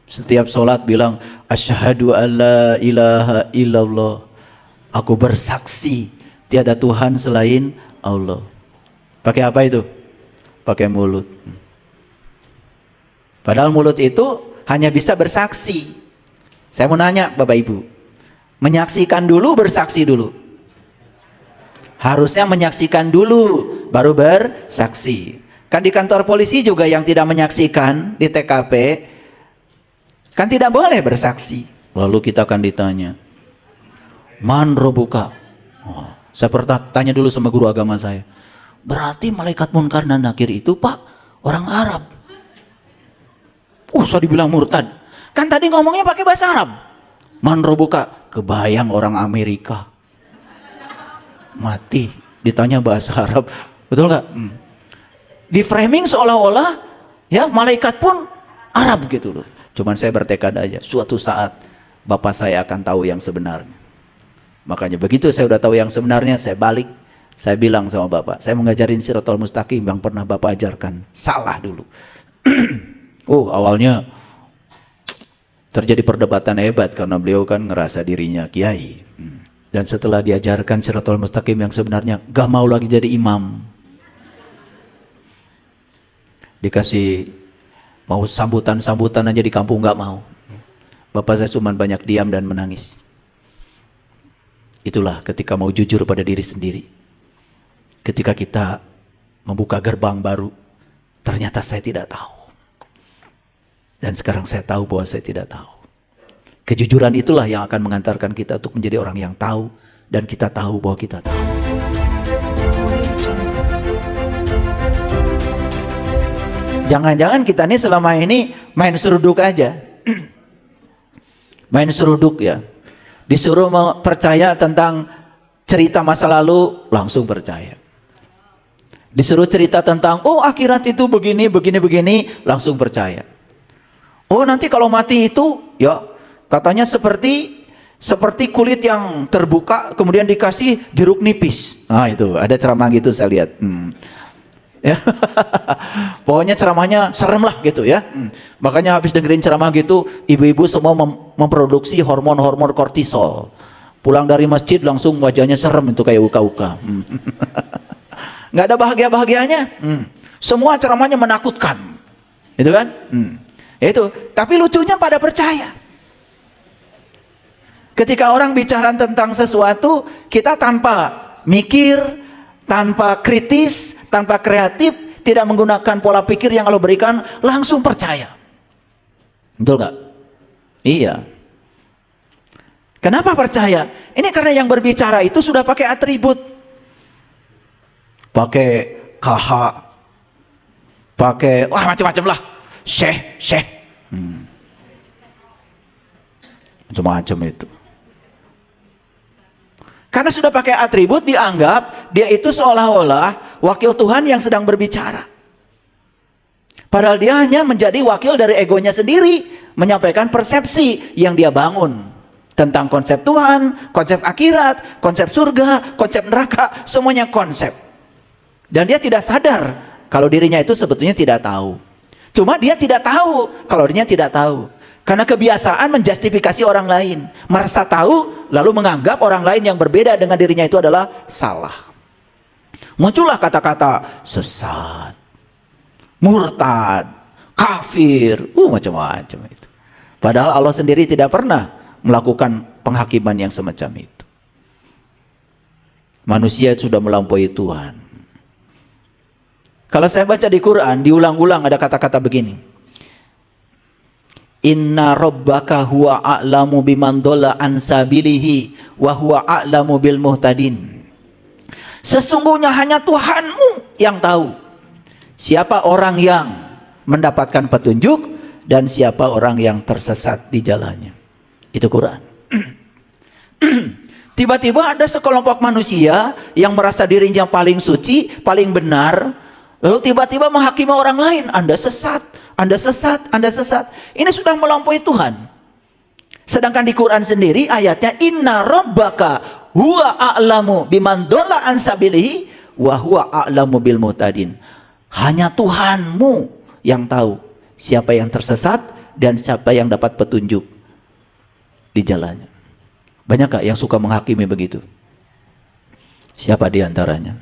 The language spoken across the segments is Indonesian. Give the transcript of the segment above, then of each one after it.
Setiap sholat bilang, asyhadu an la ilaha illallah. Aku bersaksi tiada Tuhan selain Allah. Pakai apa itu? Pakai mulut. Padahal mulut itu hanya bisa bersaksi. Saya mau nanya Bapak Ibu, menyaksikan dulu, bersaksi dulu? Harusnya menyaksikan dulu, baru bersaksi. Kan di kantor polisi juga yang tidak menyaksikan di TKP, kan tidak boleh bersaksi. Lalu kita akan ditanya, man robuka? Oh, saya pernah tanya dulu sama guru agama saya, berarti malaikat munkar dan nakir itu Pak orang Arab? Saya dibilang murtad. Kan tadi ngomongnya pakai bahasa Arab. Man robuka? Kebayang orang Amerika. Mati ditanya bahasa Arab. Betul nggak? Di framing seolah-olah ya malaikat pun Arab gitu loh. Cuman saya bertekad aja, suatu saat Bapak saya akan tahu yang sebenarnya. Makanya begitu saya udah tahu yang sebenarnya, saya balik, saya bilang sama Bapak, saya mengajarin Shirathul Mustaqim yang pernah Bapak ajarkan. Salah dulu. Awalnya terjadi perdebatan hebat karena beliau kan ngerasa dirinya kiai. Dan setelah diajarkan Shirathul Mustaqim yang sebenarnya, gak mau lagi jadi imam. Dikasih mau sambutan-sambutan aja di kampung gak mau. Bapak saya cuma banyak diam dan menangis. Itulah ketika mau jujur pada diri sendiri. Ketika kita membuka gerbang baru, ternyata saya tidak tahu. Dan sekarang saya tahu bahwa saya tidak tahu. Kejujuran itulah yang akan mengantarkan kita untuk menjadi orang yang tahu, dan kita tahu bahwa kita tahu. Jangan-jangan kita ini selama ini main seruduk aja. Main seruduk ya. Disuruh percaya tentang cerita masa lalu, langsung percaya. Disuruh cerita tentang, akhirat itu begini, begini, begini, langsung percaya. Nanti kalau mati itu, ya katanya seperti kulit yang terbuka, kemudian dikasih jeruk nipis. Nah itu, ada ceramah gitu saya lihat. Ya. Pokoknya ceramahnya serem lah gitu ya. Makanya habis dengerin ceramah gitu, ibu-ibu semua memproduksi hormon-hormon kortisol. Pulang dari masjid langsung wajahnya serem itu kayak uka-uka. Nggak ada bahagia-bahagianya. Semua ceramahnya menakutkan. Itu kan? Itu. Tapi lucunya pada percaya. Ketika orang bicara tentang sesuatu, kita tanpa mikir, tanpa kritis, tanpa kreatif, tidak menggunakan pola pikir yang Allah berikan, langsung percaya. Betul nggak? Iya. Kenapa percaya? Ini karena yang berbicara itu sudah pakai atribut. Pakai KH. Pakai, macam-macam lah. Syekh. Macam-macam itu. Karena sudah pakai atribut, dianggap dia itu seolah-olah wakil Tuhan yang sedang berbicara. Padahal dia hanya menjadi wakil dari egonya sendiri, menyampaikan persepsi yang dia bangun tentang konsep Tuhan, konsep akhirat, konsep surga, konsep neraka, semuanya konsep. Dan dia tidak sadar kalau dirinya itu sebetulnya tidak tahu. Cuma dia tidak tahu kalau dirinya tidak tahu. Karena kebiasaan menjustifikasi orang lain, merasa tahu lalu menganggap orang lain yang berbeda dengan dirinya itu adalah salah. Muncullah kata-kata sesat, murtad, kafir, macam-macam itu. Padahal Allah sendiri tidak pernah melakukan penghakiman yang semacam itu. Manusia sudah melampaui Tuhan. Kalau saya baca di Quran, diulang-ulang ada kata-kata begini. Inna rabbaka huwa a'lamu biman dhalla an sabilihi wa huwa a'lamu bil muhtadin. Sesungguhnya hanya Tuhanmu yang tahu siapa orang yang mendapatkan petunjuk dan siapa orang yang tersesat di jalannya. Itu Quran. Tiba-tiba ada sekelompok manusia yang merasa dirinya paling suci, paling benar, lalu tiba-tiba menghakimi orang lain. Anda sesat, Anda sesat, Anda sesat. Ini sudah melampaui Tuhan. Sedangkan di Quran sendiri ayatnya inna rabbaka huwa a'lamu biman dhalla an sabilihi wa huwa a'lamu bil muhtadin. Hanya Tuhanmu yang tahu siapa yang tersesat dan siapa yang dapat petunjuk di jalannya. Banyak gak yang suka menghakimi begitu? Siapa di antaranya?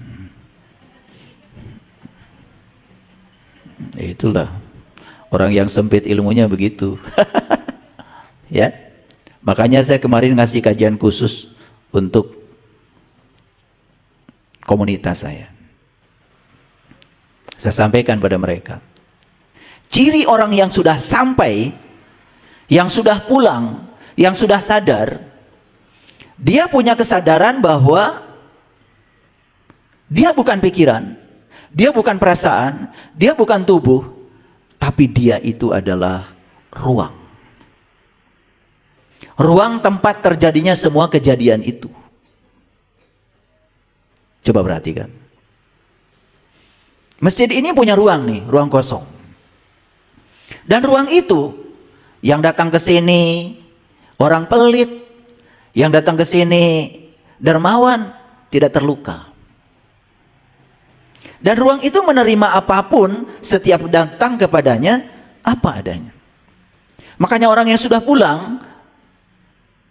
Itulah orang yang sempit ilmunya begitu. Ya, makanya saya kemarin ngasih kajian khusus untuk komunitas saya. Saya sampaikan pada mereka, ciri orang yang sudah sampai, yang sudah pulang, yang sudah sadar, dia punya kesadaran bahwa dia bukan pikiran, dia bukan perasaan, dia bukan tubuh, tapi dia itu adalah ruang. Ruang tempat terjadinya semua kejadian itu. Coba perhatikan. Masjid ini punya ruang nih, ruang kosong. Dan ruang itu, yang datang ke sini orang pelit, yang datang ke sini dermawan, tidak terluka. Dan ruang itu menerima apapun setiap datang kepadanya apa adanya. Makanya orang yang sudah pulang,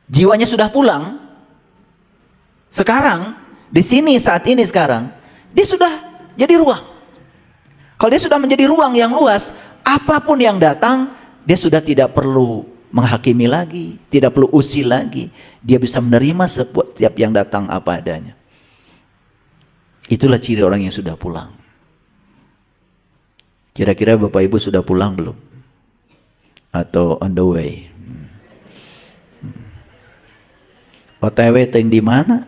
jiwanya sudah pulang, sekarang di sini saat ini sekarang dia sudah jadi ruang. Kalau dia sudah menjadi ruang yang luas, apapun yang datang dia sudah tidak perlu menghakimi lagi, tidak perlu usil lagi. Dia bisa menerima setiap yang datang apa adanya. Itulah ciri orang yang sudah pulang. Kira-kira Bapak Ibu sudah pulang belum? Atau on the way? OTW ting di mana?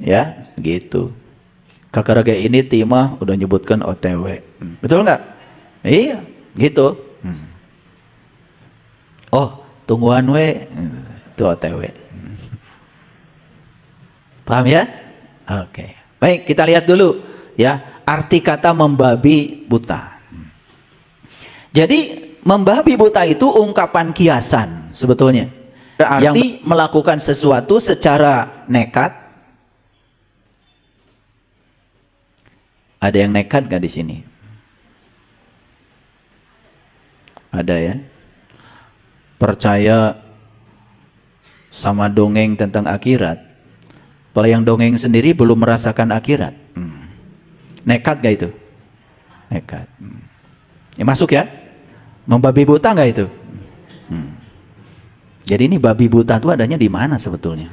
Ya, gitu. Kakak kayak ini timah udah nyebutkan OTW. Betul nggak? Iya, gitu. Oh, tungguan we, itu OTW. Paham ya? Oke. Baik, kita lihat dulu ya arti kata membabi buta. Jadi membabi buta itu ungkapan kiasan sebetulnya. Berarti yang melakukan sesuatu secara nekat. Ada yang nekat gak di sini? Ada ya? Percaya sama dongeng tentang akhirat. Kalau yang dongeng sendiri belum merasakan akhirat. Nekat gak itu? Nekat. Ya, masuk ya? Membabi buta gak itu? Jadi ini babi buta itu adanya di mana sebetulnya?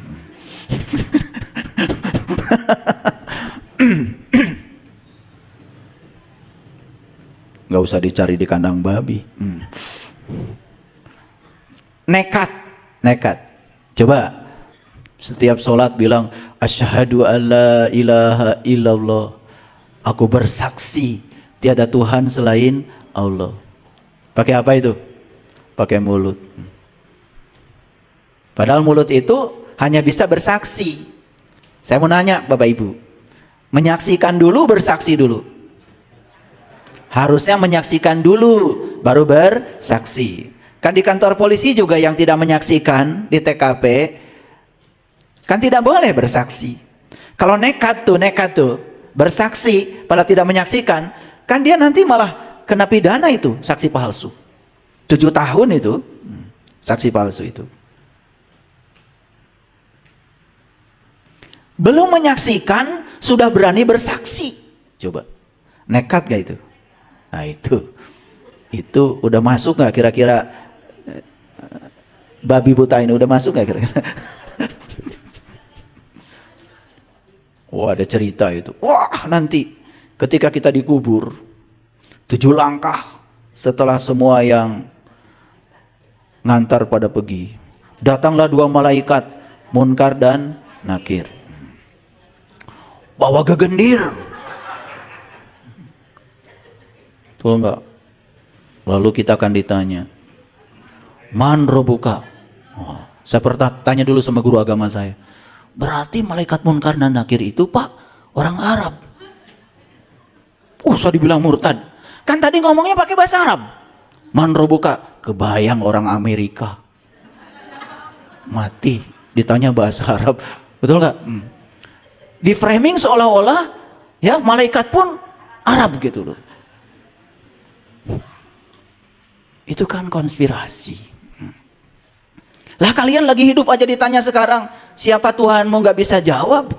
Gak usah dicari di kandang babi. Nekat. Nekat. Coba setiap sholat bilang asyhadu alla ilaha illallah, aku bersaksi tiada Tuhan selain Allah. Pakai apa itu? Pakai mulut. Padahal mulut itu hanya bisa bersaksi. Saya mau nanya Bapak Ibu, menyaksikan dulu, bersaksi dulu? Harusnya menyaksikan dulu baru bersaksi. Kan di kantor polisi juga yang tidak menyaksikan di TKP kan tidak boleh bersaksi. Kalau nekat tuh bersaksi pada tidak menyaksikan, kan dia nanti malah kena pidana itu, saksi palsu. 7 tahun itu saksi palsu itu. Belum menyaksikan sudah berani bersaksi. Coba, nekat gak itu? Nah itu udah masuk gak kira-kira babi buta ini udah masuk gak kira-kira? Wah, ada cerita itu. Wah, nanti ketika kita dikubur 7 langkah setelah semua yang ngantar pada pergi, datanglah 2 malaikat Munkar dan Nakir, bawa gegendir. Betul enggak? Lalu kita akan ditanya, man robuka? Saya pernah tanya dulu sama guru agama saya, berarti malaikat Munkar dan Nakir itu Pak orang Arab. Saya dibilang murtad. Kan tadi ngomongnya pakai bahasa Arab. Man robuka, kebayang orang Amerika. Mati ditanya bahasa Arab. Betul nggak? Di framing seolah-olah ya malaikat pun Arab gitu loh. Itu kan konspirasi. Lah kalian lagi hidup aja ditanya sekarang, siapa Tuhanmu, nggak bisa jawab.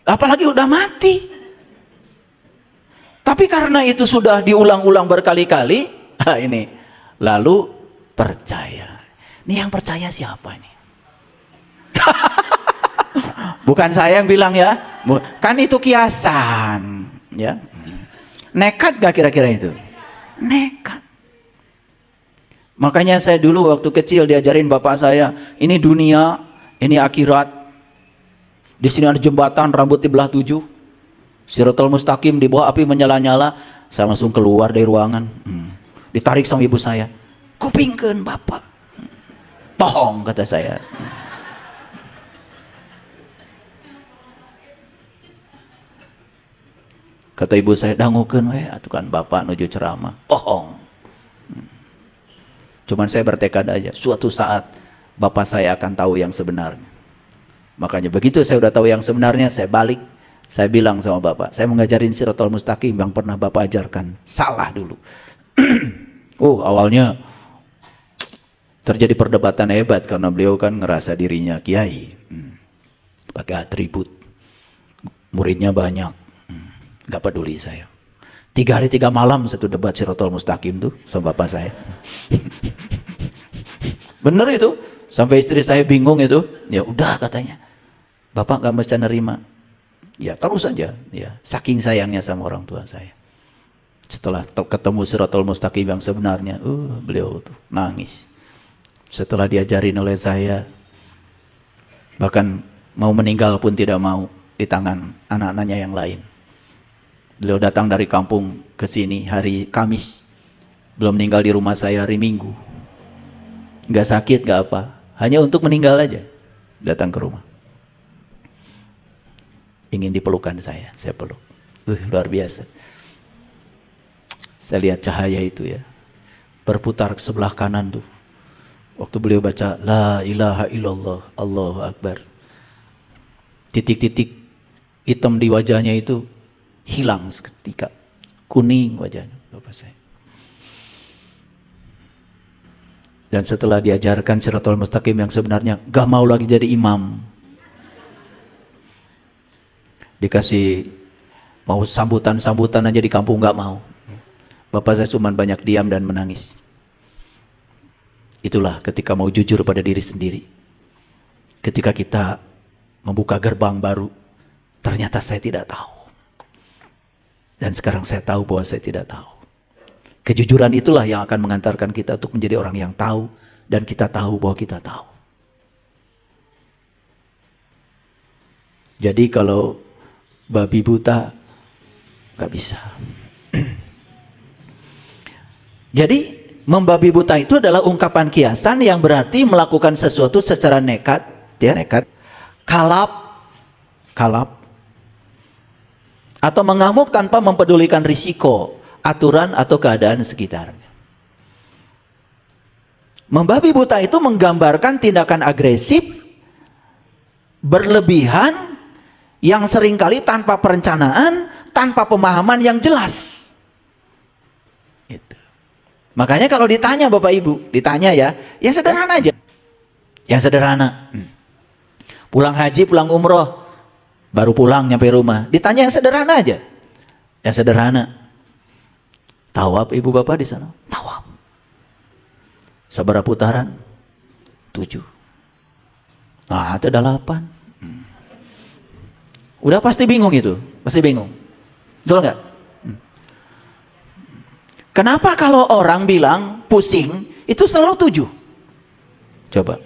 Apalagi udah mati. Tapi karena itu sudah diulang-ulang berkali-kali, ini lalu percaya. Ini yang percaya siapa ini? Bukan saya yang bilang ya, kan itu kiasan, ya. Nekat gak kira-kira itu? Nekat. Makanya saya dulu waktu kecil diajarin bapak saya, ini dunia, ini akhirat. Di sini ada jembatan, rambut dibelah 7, Shiratal Mustaqim, di bawah api menyala-nyala. Saya langsung keluar dari ruangan, ditarik sama ibu saya, kupingkeun bapak. Bohong, kata saya. Kata ibu saya, dangukeun we atuh kan bapak nuju ceramah. Bohong. Cuman saya bertekad aja, suatu saat bapak saya akan tahu yang sebenarnya. Makanya begitu saya udah tahu yang sebenarnya, saya balik, saya bilang sama bapak, saya mengajarin Shiratal Mustaqim yang pernah bapak ajarkan. Salah dulu. Awalnya terjadi perdebatan hebat karena beliau kan ngerasa dirinya kiai, pakai atribut, muridnya banyak. Gak peduli saya. 3 hari 3 malam satu debat Shiratal Mustaqim tuh sama bapak saya. Bener itu. Sampai istri saya bingung itu. Ya udah katanya, bapak gak mesti nerima. Ya terus saja. Ya, saking sayangnya sama orang tua saya. Setelah ketemu Shiratal Mustaqim yang sebenarnya, beliau tuh nangis. Setelah diajarin oleh saya, bahkan mau meninggal pun tidak mau di tangan anak-anaknya yang lain. Beliau datang dari kampung ke sini hari Kamis. Belum meninggal di rumah saya hari Minggu. Gak sakit, gak apa. Hanya untuk meninggal aja. Datang ke rumah. Ingin dipelukan saya peluk. Luar biasa. Saya lihat cahaya itu ya. Berputar ke sebelah kanan tuh. Waktu beliau baca, La ilaha illallah, Allahu Akbar. Titik-titik hitam di wajahnya itu hilang seketika, kuning wajahnya bapak saya. Dan setelah diajarkan Shiratal Mustaqim yang sebenarnya, gak mau lagi jadi imam. Dikasih mau sambutan-sambutan aja di kampung, gak mau. Bapak saya cuma banyak diam dan menangis. Itulah ketika mau jujur pada diri sendiri. Ketika kita membuka gerbang baru, ternyata saya tidak tahu. Dan sekarang saya tahu bahwa saya tidak tahu. Kejujuran itulah yang akan mengantarkan kita untuk menjadi orang yang tahu. Dan kita tahu bahwa kita tahu. Jadi kalau babi buta, gak bisa. Jadi membabi buta itu adalah ungkapan kiasan yang berarti melakukan sesuatu secara nekat. Ya, nekat. Kalap. Atau mengamuk tanpa mempedulikan risiko, aturan atau keadaan sekitarnya. Membabi buta itu menggambarkan tindakan agresif, berlebihan, yang seringkali tanpa perencanaan, tanpa pemahaman yang jelas. Itu. Makanya kalau ditanya Bapak Ibu, ditanya ya, yang sederhana aja. Yang sederhana. Pulang haji, pulang umroh, baru pulang nyampe rumah, ditanya yang sederhana aja. Yang sederhana. Tawaf ibu bapak di sana? Tawaf. Sabar putaran? 7. Nah, itu ada 8. Udah pasti bingung itu, pasti bingung. Betul nggak? Kenapa kalau orang bilang pusing itu selalu 7? Coba.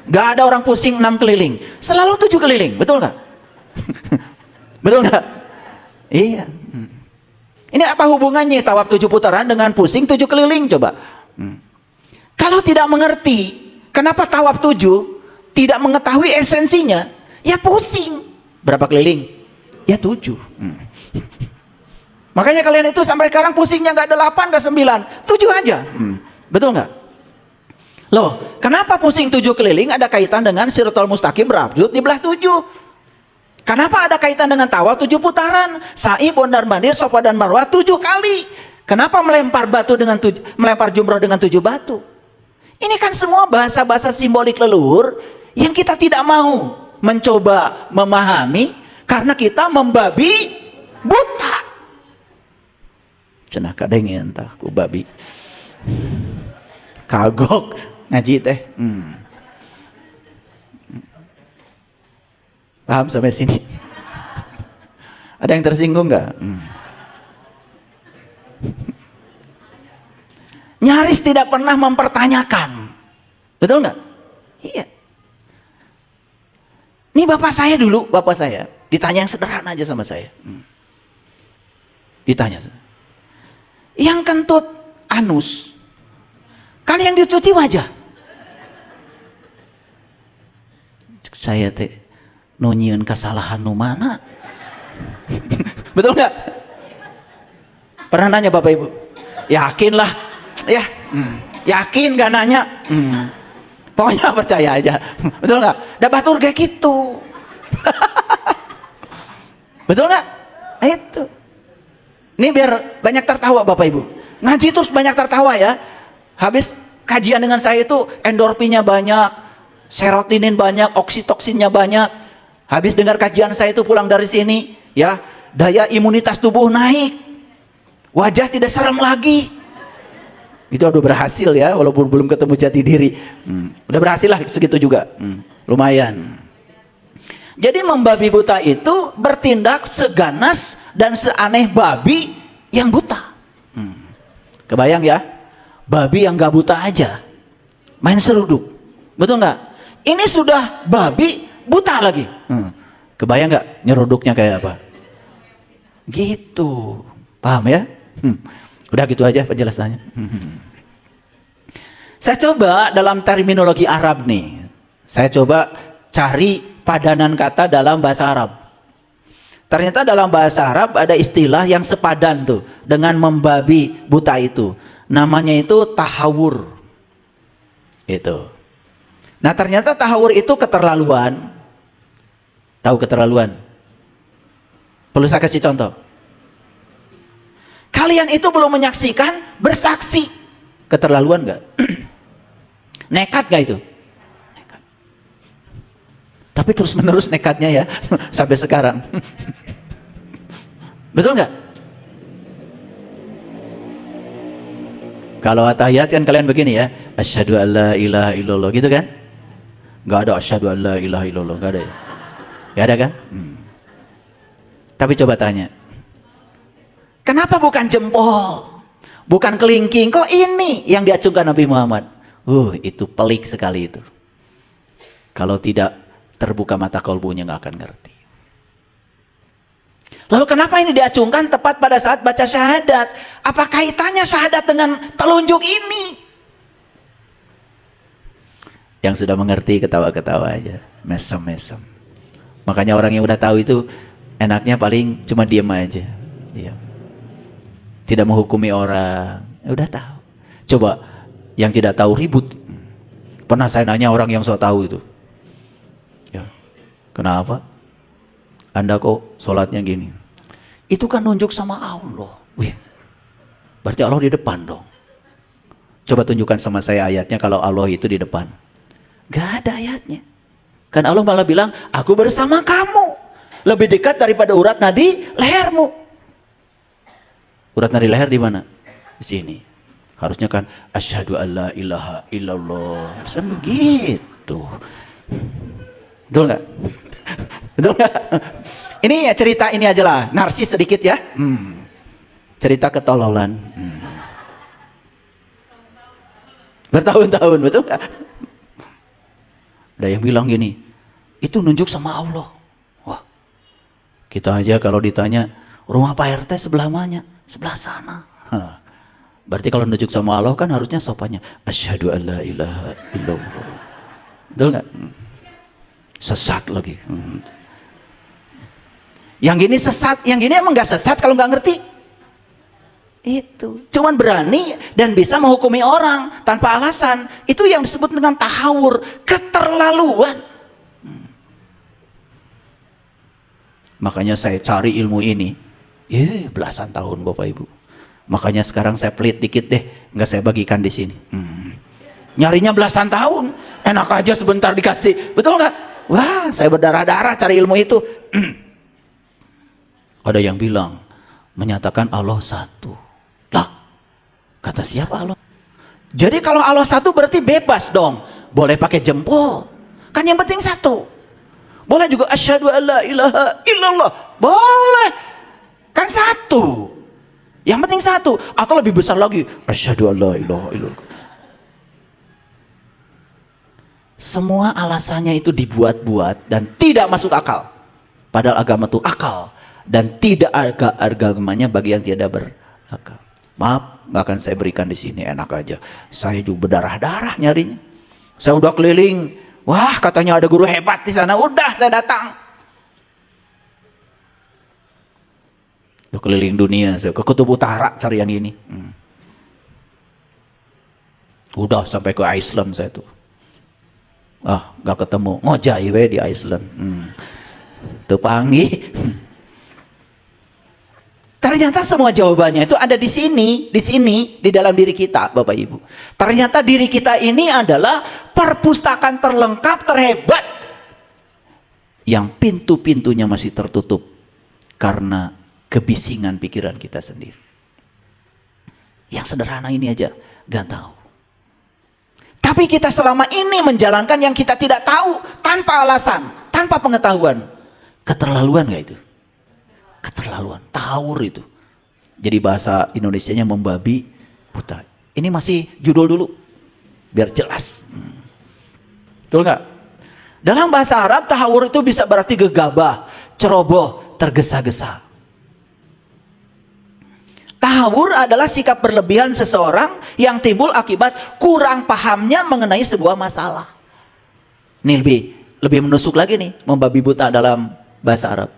Gak ada orang pusing 6 keliling, selalu 7 keliling, betul nggak? Betul nggak? Iya. Ini apa hubungannya tawaf 7 putaran dengan pusing 7 keliling? Coba. Kalau tidak mengerti kenapa tawaf 7, tidak mengetahui esensinya, ya pusing. Berapa keliling? Ya 7. Makanya kalian itu sampai sekarang pusingnya nggak 8, nggak 9, 7 aja. Betul nggak? Loh, kenapa pusing 7 keliling ada kaitan dengan Shiratal Mustaqim rambut dibelah 7? Kenapa ada kaitan dengan tawaf 7 putaran? Sa'i, bondar mandir, Safa dan Marwah 7 kali. Kenapa melempar melempar jumroh dengan 7 batu? Ini kan semua bahasa-bahasa simbolik leluhur yang kita tidak mau mencoba memahami karena kita membabi buta. Cenah kadang entah ku babi. Kagok ngaji teh. Paham sampai sini? Ada yang tersinggung nggak? Nyaris tidak pernah mempertanyakan, betul nggak? Iya. Ini bapak saya ditanya yang sederhana aja sama saya. Ditanya, yang kentut anus, kan yang dicuci wajah. Saya teh nunyian kesalahan nu mana? Betul nggak? Pernah nanya bapak ibu? Yakinlah, ya, yakin gak nanya? Pokoknya percaya aja, betul nggak? Dah batur kayak gitu. Betul nggak? Itu. Ini biar banyak tertawa bapak ibu. Ngaji terus banyak tertawa ya. Habis kajian dengan saya itu endorfinnya banyak, serotinin banyak, oksitoksinnya banyak. Habis dengar kajian saya itu pulang dari sini, ya, daya imunitas tubuh naik, wajah tidak serem lagi. Itu udah berhasil ya, walaupun belum ketemu jati diri. Udah berhasil lah segitu juga, lumayan. Jadi membabi buta itu bertindak seganas dan seaneh babi yang buta. Kebayang ya, babi yang gak buta aja main seruduk, betul nggak? Ini sudah babi buta lagi. Kebayang nggak nyeruduknya kayak apa? Gitu, paham ya? Udah gitu aja penjelasannya. Saya coba dalam terminologi Arab nih, saya coba cari padanan kata dalam bahasa Arab. Ternyata dalam bahasa Arab ada istilah yang sepadan tuh dengan membabi buta itu. Namanya itu tahawur. Itu. Nah ternyata tahawur itu keterlaluan. Tahu keterlaluan? Perlu saya kasih contoh. Kalian itu belum menyaksikan bersaksi. Keterlaluan nggak? Nekat nggak itu? Nekat. Tapi terus menerus nekatnya ya sampai sekarang. Betul nggak? Kalau atahiyat kan kalian begini ya, asyhadu alla ilaha illallah gitu kan? Nggak ada asyhadu alla ilaha illallah, nggak ada ya? Nggak ada kan? Tapi coba tanya, kenapa bukan jempol, bukan kelingking, kok ini yang diacungkan Nabi Muhammad? Itu pelik sekali itu. Kalau tidak terbuka mata kalbunya nggak akan ngerti. Lalu kenapa ini diacungkan tepat pada saat baca syahadat? Apa kaitannya syahadat dengan telunjuk ini? Yang sudah mengerti ketawa-ketawa aja, mesem-mesem. Makanya orang yang udah tahu itu enaknya paling cuma diem aja, diam. Tidak menghukumi orang, udah tahu. Coba yang tidak tahu ribut. Pernah saya nanya orang yang so tahu itu, ya, kenapa Anda kok sholatnya gini? Itu kan nunjuk sama Allah. Wih, berarti Allah di depan dong. Coba tunjukkan sama saya ayatnya kalau Allah itu di depan. Gak ada ayatnya. Kan Allah malah bilang, aku bersama kamu. Lebih dekat daripada urat nadi lehermu. Urat nadi leher di mana? Di sini. Harusnya kan asyhadu alla ilaha illallah. Harusnya begitu. Betul nggak? Betul nggak? Ini ya cerita ini aja lah, narsis sedikit ya. Cerita ketololan. Bertahun-tahun, betul nggak? Ada yang bilang gini, itu nunjuk sama Allah. Wah, kita aja kalau ditanya rumah Pak RT sebelah mana? Sebelah sana. Berarti kalau nunjuk sama Allah kan harusnya sopannya asyhadu alla ilaha illallah. Betul nggak? Sesat lagi. Yang gini sesat, yang gini emang nggak sesat kalau nggak ngerti. Itu cuman berani dan bisa menghukumi orang tanpa alasan. Itu yang disebut dengan tahawur, keterlaluan. Makanya saya cari ilmu ini belasan tahun Bapak Ibu. Makanya sekarang saya pelit dikit deh, nggak saya bagikan di sini. Nyarinya belasan tahun, enak aja sebentar dikasih, betul nggak? Wah, saya berdarah-darah cari ilmu itu. Ada yang bilang menyatakan Allah satu. Lah, kata siapa Allah? Jadi kalau Allah satu berarti bebas dong, boleh pakai jempol, kan yang penting satu. Boleh juga asyhadu alla ilaha illallah, boleh, kan satu. Yang penting satu, atau lebih besar lagi, asyhadu alla ilaha illallah. Semua alasannya itu dibuat-buat dan tidak masuk akal. Padahal agama itu akal, dan tidak ada agamanya bagi yang tidak berakal. Maaf, nggak akan saya berikan di sini, enak aja. Saya juga berdarah-darah nyarinya. Saya udah keliling, wah katanya ada guru hebat di sana, udah saya datang. Udah keliling dunia, saya ke Kutub Utara cari yang ini. Udah sampai ke Iceland saya tuh. Nggak ketemu, ngojai we di Iceland. Tuh panggil. Ternyata semua jawabannya itu ada di sini, di dalam diri kita, Bapak Ibu. Ternyata diri kita ini adalah perpustakaan terlengkap, terhebat, yang pintu-pintunya masih tertutup karena kebisingan pikiran kita sendiri. Yang sederhana ini aja gak tahu. Tapi kita selama ini menjalankan yang kita tidak tahu, tanpa alasan, tanpa pengetahuan. Keterlaluan gak itu? Keterlaluan, tawur itu. Jadi bahasa Indonesianya membabi buta. Ini masih judul dulu, biar jelas. Betul nggak? Dalam bahasa Arab, tahawur itu bisa berarti gegabah, ceroboh, tergesa-gesa. Tahawur adalah sikap berlebihan seseorang yang timbul akibat kurang pahamnya mengenai sebuah masalah. Ini lebih menusuk lagi nih, membabi buta dalam bahasa Arab.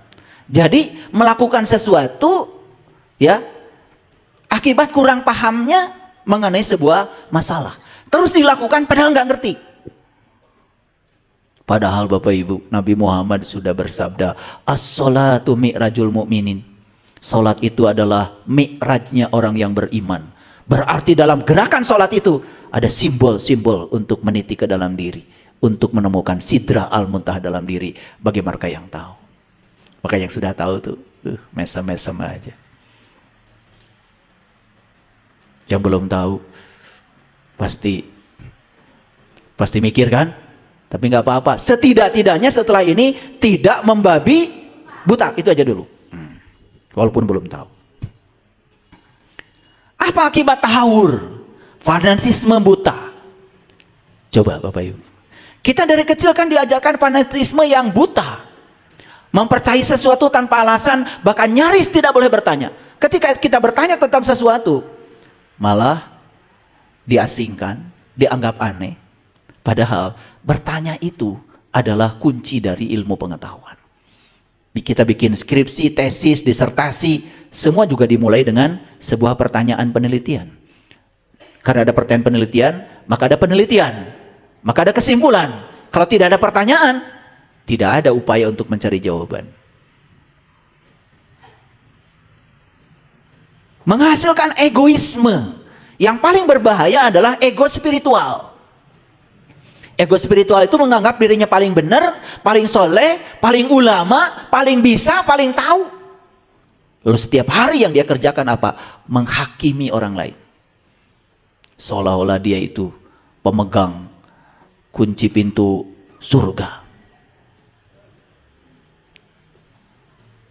Jadi melakukan sesuatu ya akibat kurang pahamnya mengenai sebuah masalah, terus dilakukan padahal nggak ngerti. Padahal Bapak Ibu, Nabi Muhammad sudah bersabda, as-sholatu mi'rajul mu'minin. Salat itu adalah mi'rajnya orang yang beriman. Berarti dalam gerakan salat itu ada simbol-simbol untuk meniti ke dalam diri, untuk menemukan sidrah al-muntaha dalam diri bagi mereka yang tahu. Maka yang sudah tahu tuh mesem-mesem aja. Yang belum tahu pasti mikir kan? Tapi nggak apa-apa. Setidak-tidaknya setelah ini tidak membabi buta, itu aja dulu. Walaupun belum tahu. Apa akibat tahawur? Fanatisme buta. Coba Bapak Ibu. Kita dari kecil kan diajarkan fanatisme yang buta. Mempercayai sesuatu tanpa alasan, bahkan nyaris tidak boleh bertanya. Ketika kita bertanya tentang sesuatu, malah diasingkan, dianggap aneh. Padahal bertanya itu adalah kunci dari ilmu pengetahuan. Kita bikin skripsi, tesis, disertasi, semua juga dimulai dengan sebuah pertanyaan penelitian. Karena ada pertanyaan penelitian, maka ada penelitian, maka ada kesimpulan. Kalau tidak ada pertanyaan, tidak ada upaya untuk mencari jawaban. Menghasilkan egoisme. Yang paling berbahaya adalah ego spiritual. Ego spiritual itu menganggap dirinya paling benar, paling soleh, paling ulama, paling bisa, paling tahu. Lalu setiap hari yang dia kerjakan apa? Menghakimi orang lain. Seolah-olah dia itu pemegang kunci pintu surga.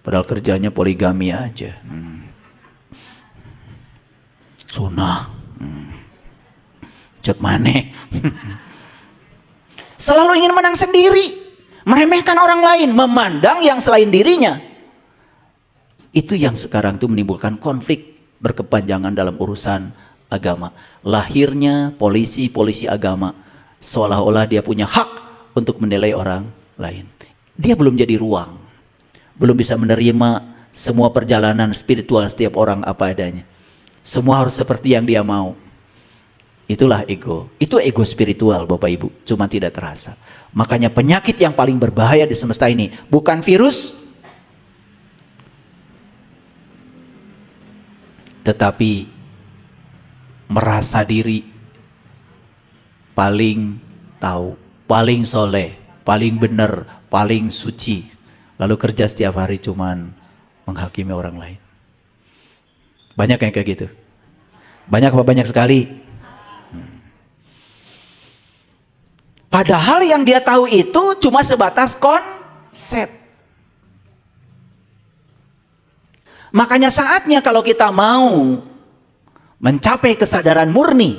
Padahal kerjanya poligami aja. Sunah. Cek maneh. Selalu ingin menang sendiri, meremehkan orang lain, memandang yang selain dirinya. Itu yang sekarang itu menimbulkan konflik berkepanjangan dalam urusan agama. Lahirnya polisi agama, seolah-olah dia punya hak untuk menilai orang lain. Dia belum jadi ruang, belum bisa menerima semua perjalanan spiritual setiap orang apa adanya. Semua harus seperti yang dia mau. Itulah ego. Itu ego spiritual Bapak Ibu, cuma tidak terasa. Makanya penyakit yang paling berbahaya di semesta ini bukan virus, tetapi merasa diri paling tahu, paling soleh, paling benar, paling suci, lalu kerja setiap hari cuman menghakimi orang lain. Banyak yang kayak gitu? Banyak apa banyak sekali? Padahal yang dia tahu itu cuma sebatas konsep. Makanya saatnya kalau kita mau mencapai kesadaran murni,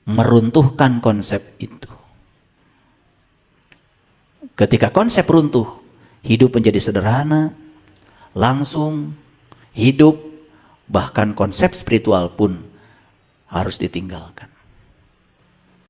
meruntuhkan konsep itu. Ketika konsep runtuh, hidup menjadi sederhana, langsung, hidup, bahkan konsep spiritual pun harus ditinggalkan.